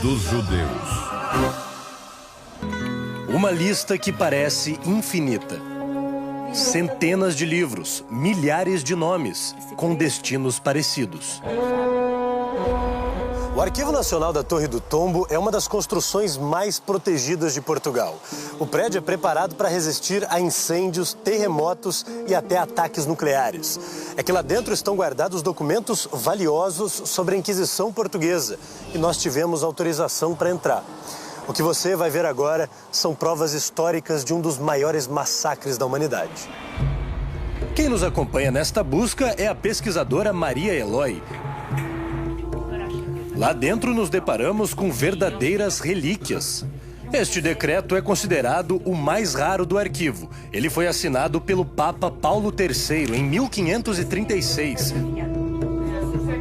dos judeus. Uma lista que parece infinita. Centenas de livros, milhares de nomes, com destinos parecidos. O Arquivo Nacional da Torre do Tombo é uma das construções mais protegidas de Portugal. O prédio é preparado para resistir a incêndios, terremotos e até ataques nucleares. É que lá dentro estão guardados documentos valiosos sobre a Inquisição Portuguesa e nós tivemos autorização para entrar. O que você vai ver agora são provas históricas de um dos maiores massacres da humanidade. Quem nos acompanha nesta busca é a pesquisadora Maria Eloy. Lá dentro nos deparamos com verdadeiras relíquias. Este decreto é considerado o mais raro do arquivo. Ele foi assinado pelo Papa Paulo III em 1536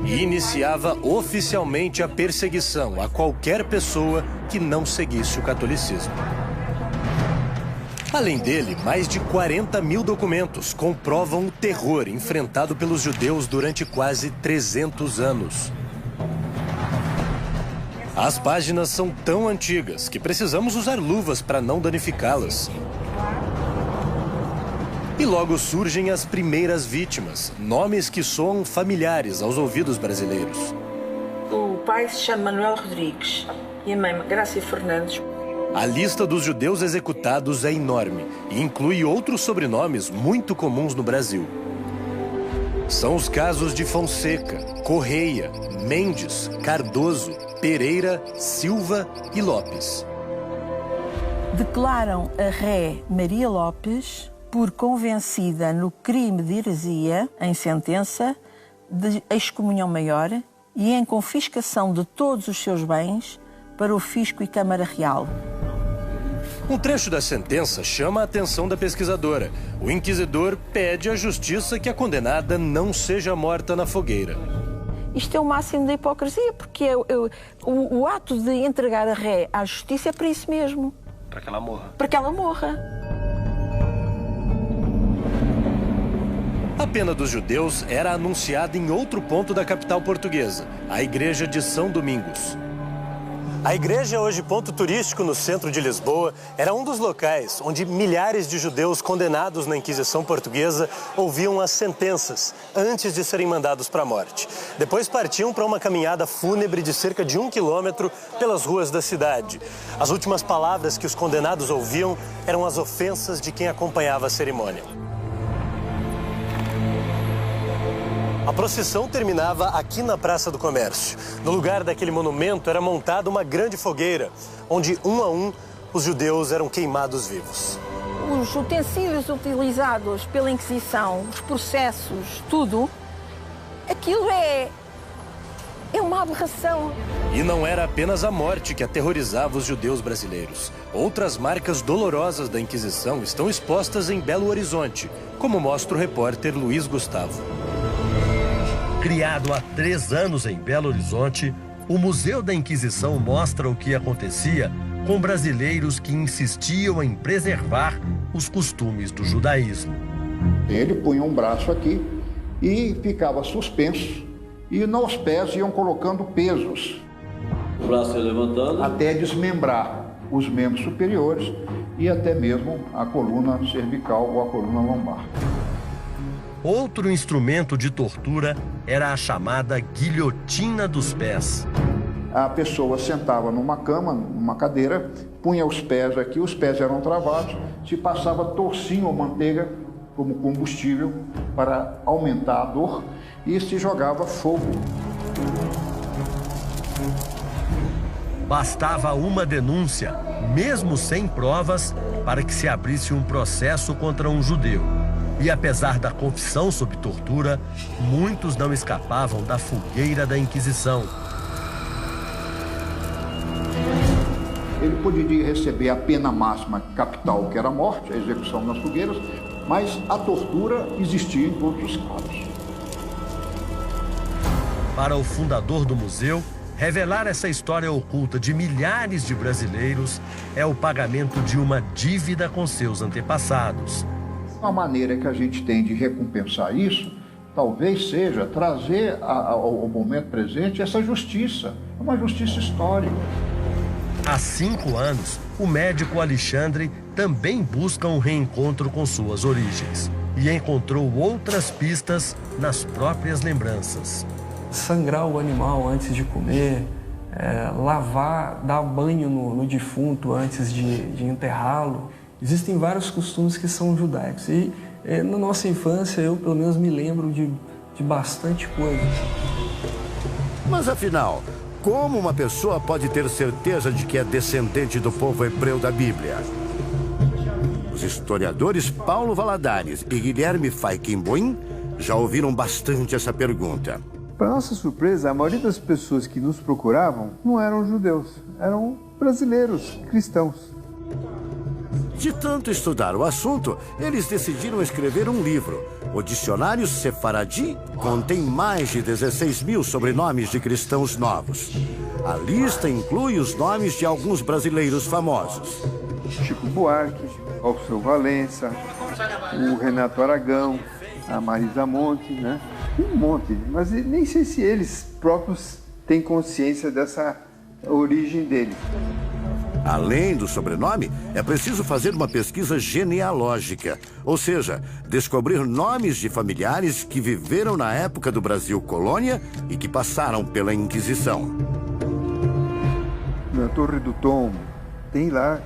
e iniciava oficialmente a perseguição a qualquer pessoa que não seguisse o catolicismo. Além dele, mais de 40 mil documentos comprovam o terror enfrentado pelos judeus durante quase 300 anos. As páginas são tão antigas que precisamos usar luvas para não danificá-las. E logo surgem as primeiras vítimas, nomes que soam familiares aos ouvidos brasileiros. O pai se chama Manuel Rodrigues e a mãe Grácia Fernandes. A lista dos judeus executados é enorme e inclui outros sobrenomes muito comuns no Brasil. São os casos de Fonseca, Correia, Mendes, Cardoso, Pereira, Silva e Lopes. Declaram a ré Maria Lopes por convencida no crime de heresia, em sentença de excomunhão maior e em confiscação de todos os seus bens para o Fisco e Câmara Real. Um trecho da sentença chama a atenção da pesquisadora. O inquisidor pede à justiça que a condenada não seja morta na fogueira. Isto é o máximo da hipocrisia, porque o ato de entregar a ré à justiça é para isso mesmo. Para que ela morra. Para que ela morra. A pena dos judeus era anunciada em outro ponto da capital portuguesa, a Igreja de São Domingos. A igreja, hoje ponto turístico no centro de Lisboa, era um dos locais onde milhares de judeus condenados na Inquisição Portuguesa ouviam as sentenças antes de serem mandados para a morte. Depois partiam para uma caminhada fúnebre de cerca de 1 quilômetro pelas ruas da cidade. As últimas palavras que os condenados ouviam eram as ofensas de quem acompanhava a cerimônia. A procissão terminava aqui na Praça do Comércio. No lugar daquele monumento era montada uma grande fogueira, onde, um a um, os judeus eram queimados vivos. Os utensílios utilizados pela Inquisição, os processos, tudo, aquilo é uma aberração. E não era apenas a morte que aterrorizava os judeus brasileiros. Outras marcas dolorosas da Inquisição estão expostas em Belo Horizonte, como mostra o repórter Luiz Gustavo. Criado há 3 anos em Belo Horizonte, o Museu da Inquisição mostra o que acontecia com brasileiros que insistiam em preservar os costumes do judaísmo. Ele punha um braço aqui e ficava suspenso, e nos pés iam colocando pesos. O braço ia levantando. Até desmembrar os membros superiores e até mesmo a coluna cervical ou a coluna lombar. Outro instrumento de tortura era a chamada guilhotina dos pés. A pessoa sentava numa cama, numa cadeira, punha os pés aqui, os pés eram travados, se passava torcinho ou manteiga como combustível para aumentar a dor e se jogava fogo. Bastava uma denúncia, mesmo sem provas, para que se abrisse um processo contra um judeu. E apesar da confissão sob tortura, muitos não escapavam da fogueira da Inquisição. Ele poderia receber a pena máxima capital, que era a morte, a execução nas fogueiras, mas a tortura existia em todos os casos. Para o fundador do museu, revelar essa história oculta de milhares de brasileiros é o pagamento de uma dívida com seus antepassados. A maneira que a gente tem de recompensar isso, talvez seja trazer ao momento presente essa justiça, uma justiça histórica. Há 5 anos, o médico Alexandre também busca um reencontro com suas origens e encontrou outras pistas nas próprias lembranças. Sangrar o animal antes de comer, lavar, dar banho no defunto antes de enterrá-lo. Existem vários costumes que são judaicos e na nossa infância eu pelo menos me lembro de bastante coisa. Mas afinal, como uma pessoa pode ter certeza de que é descendente do povo hebreu da Bíblia? Os historiadores Paulo Valadares e Guilherme Feigenboim já ouviram bastante essa pergunta. Para nossa surpresa, a maioria das pessoas que nos procuravam não eram judeus, eram brasileiros, cristãos. De tanto estudar o assunto, eles decidiram escrever um livro. O Dicionário Sefaradi contém mais de 16.000 sobrenomes de cristãos novos. A lista inclui os nomes de alguns brasileiros famosos. Chico Buarque, Alceu Valença, o Renato Aragão, a Marisa Monte, né? Um monte, mas nem sei se eles próprios têm consciência dessa origem deles. Além do sobrenome, é preciso fazer uma pesquisa genealógica, ou seja, descobrir nomes de familiares que viveram na época do Brasil colônia e que passaram pela Inquisição. Na Torre do Tombo, tem lá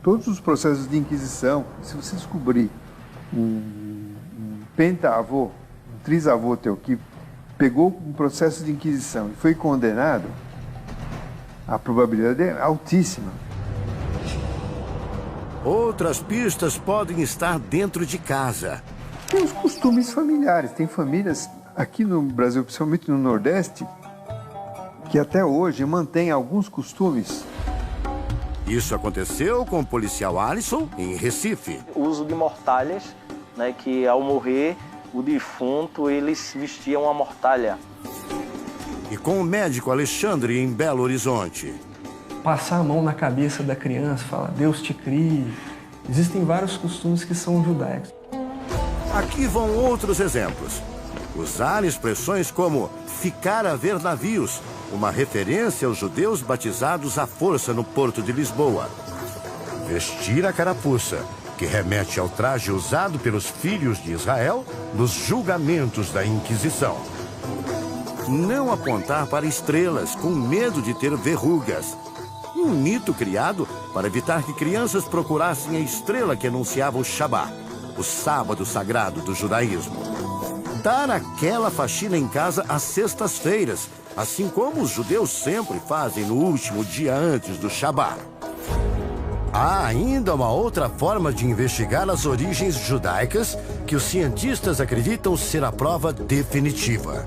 todos os processos de Inquisição. Se você descobrir um pentaavô, um trisavô teu que pegou um processo de Inquisição e foi condenado, a probabilidade é altíssima. Outras pistas podem estar dentro de casa. Tem os costumes familiares. Tem famílias aqui no Brasil, principalmente no Nordeste, que até hoje mantêm alguns costumes. Isso aconteceu com o policial Alisson em Recife. O uso de mortalhas, né, que ao morrer o defunto eles vestiam uma mortalha. E com o médico Alexandre em Belo Horizonte. Passar a mão na cabeça da criança, falar Deus te crie. Existem vários costumes que são judaicos. Aqui vão outros exemplos. Usar expressões como ficar a ver navios, uma referência aos judeus batizados à força no porto de Lisboa. Vestir a carapuça, que remete ao traje usado pelos filhos de Israel nos julgamentos da Inquisição. Não apontar para estrelas com medo de ter verrugas. Um mito criado para evitar que crianças procurassem a estrela que anunciava o Shabbat, o sábado sagrado do judaísmo. Dar aquela faxina em casa às sextas-feiras, assim como os judeus sempre fazem no último dia antes do Shabbat. Há ainda uma outra forma de investigar as origens judaicas que os cientistas acreditam ser a prova definitiva.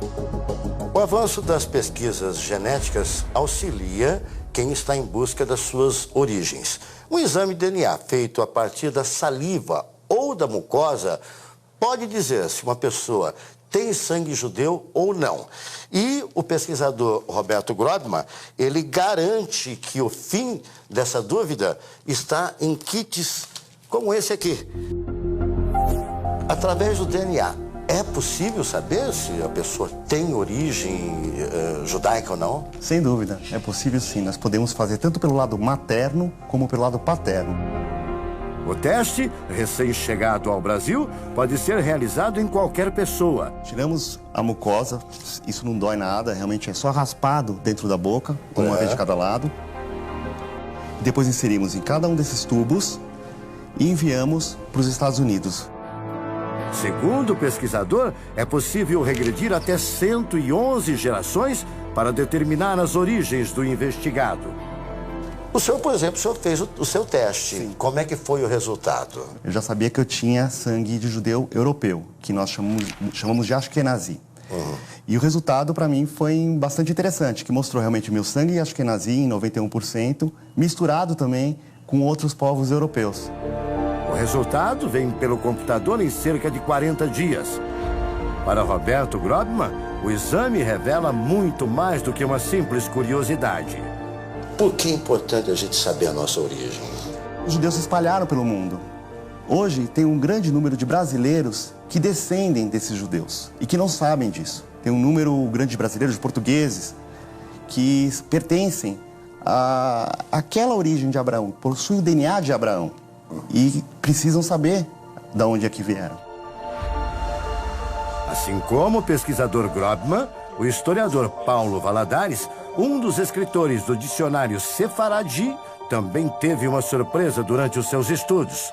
O avanço das pesquisas genéticas auxilia quem está em busca das suas origens. Um exame de DNA feito a partir da saliva ou da mucosa pode dizer se uma pessoa tem sangue judeu ou não. E o pesquisador Roberto Grodman, ele garante que o fim dessa dúvida está em kits como esse aqui. Através do DNA, é possível saber se a pessoa tem origem judaica ou não? Sem dúvida, é possível sim. Nós podemos fazer tanto pelo lado materno como pelo lado paterno. O teste, recém-chegado ao Brasil, pode ser realizado em qualquer pessoa. Tiramos a mucosa, isso não dói nada, realmente é só raspado dentro da boca, uma vez de cada lado. Depois inserimos em cada um desses tubos e enviamos para os Estados Unidos. Segundo o pesquisador, é possível regredir até 111 gerações para determinar as origens do investigado. O senhor, por exemplo, o senhor fez o seu teste. Sim. Como é que foi o resultado? Eu já sabia que eu tinha sangue de judeu europeu, que nós chamamos de Ashkenazi. E o resultado, para mim, foi bastante interessante, que mostrou realmente o meu sangue Ashkenazi em 91%, misturado também com outros povos europeus. O resultado vem pelo computador em cerca de 40 dias. Para Roberto Grodman, o exame revela muito mais do que uma simples curiosidade. Por que é importante a gente saber a nossa origem? Os judeus se espalharam pelo mundo. Hoje tem um grande número de brasileiros que descendem desses judeus e que não sabem disso. Tem um número grande de brasileiros, de portugueses, que pertencem aquela origem de Abraão, possuem o DNA de Abraão e precisam saber de onde é que vieram. Assim como o pesquisador Grobman, o historiador Paulo Valadares, um dos escritores do dicionário Sefaradi, também teve uma surpresa durante os seus estudos.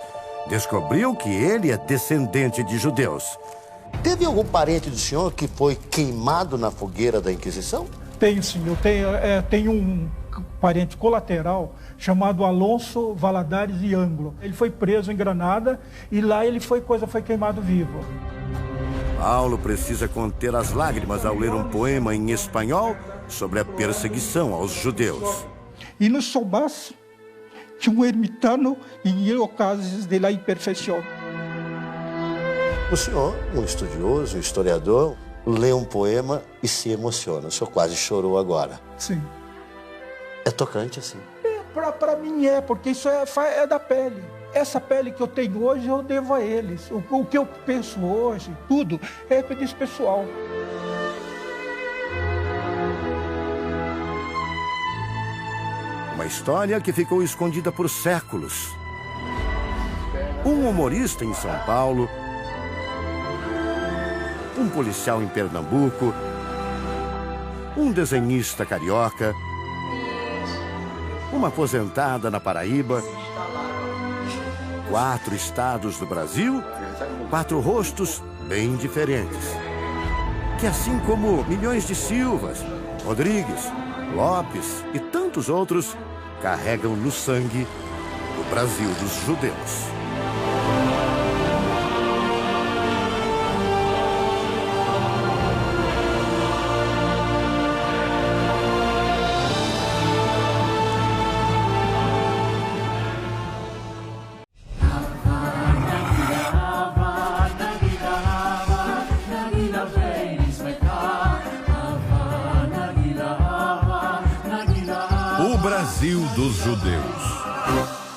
Descobriu que ele é descendente de judeus. Teve algum parente do senhor que foi queimado na fogueira da Inquisição? Tenho, senhor. Tenho um parente colateral chamado Alonso Valadares e Anglo. Ele foi preso em Granada e lá ele foi queimado vivo. Paulo precisa conter as lágrimas ao ler um poema em espanhol sobre a perseguição aos judeus. E no Sobás tinha um ermitano em ocasos de la imperfeição. O senhor, um estudioso, um historiador, lê um poema e se emociona. O senhor quase chorou agora. Sim. É tocante assim? Para mim porque isso é da pele. Essa pele que eu tenho hoje, eu devo a eles. O que eu penso hoje, tudo, é desse pessoal. Uma história que ficou escondida por séculos. Um humorista em São Paulo, um policial em Pernambuco, um desenhista carioca, uma aposentada na Paraíba, 4 estados do Brasil, 4 rostos bem diferentes. Que assim como milhões de Silvas, Rodrigues, Lopes e tantos outros, carregam no sangue o Brasil dos judeus. O Brasil dos judeus.